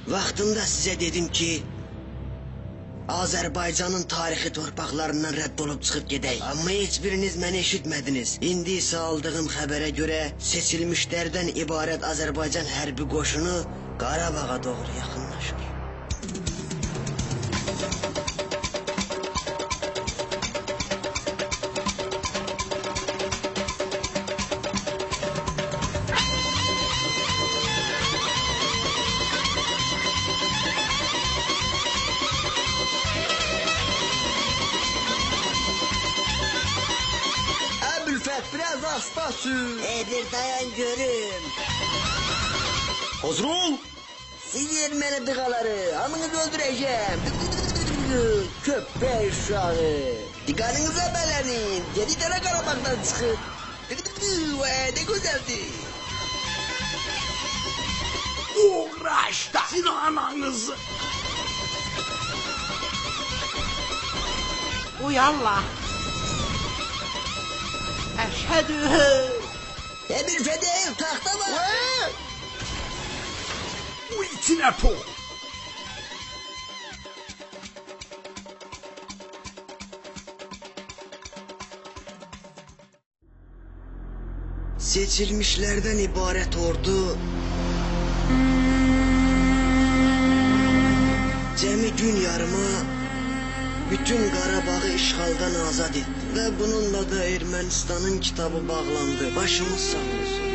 Vaxtında size dedim ki Azerbaycan'ın tarihi torpaqlarından rədd olub çıxıb gedək. Amma heç biriniz məni eşitmədiniz. İndi isə aldığım xəbərə görə seçilmişlərdən ibarət Azərbaycan hərbi qoşunu Qarabağa doğru yaxınlaşır. Biraz hasta sür. Bir dayan görüm. Hazır ol. Siz yermeli dıqaları, hamınızı öldüreceğim. Köpek uşağı. Diqqatınıza bələnin, geri dənə Qarabağdan çıxın. Ne güzeldi. Uğraşta Sinan'ınızı. Uyarlar. Əşhədü. Bir fedeyim, taxta var. Bu içine po. Seçilmişlerden ibaret ordu cemi gün yarıma bütün Qarabağ'ı işğaldan azad etti. Ve bununla da Ermənistanın kitabı bağlandı. Başımız sağ olsun.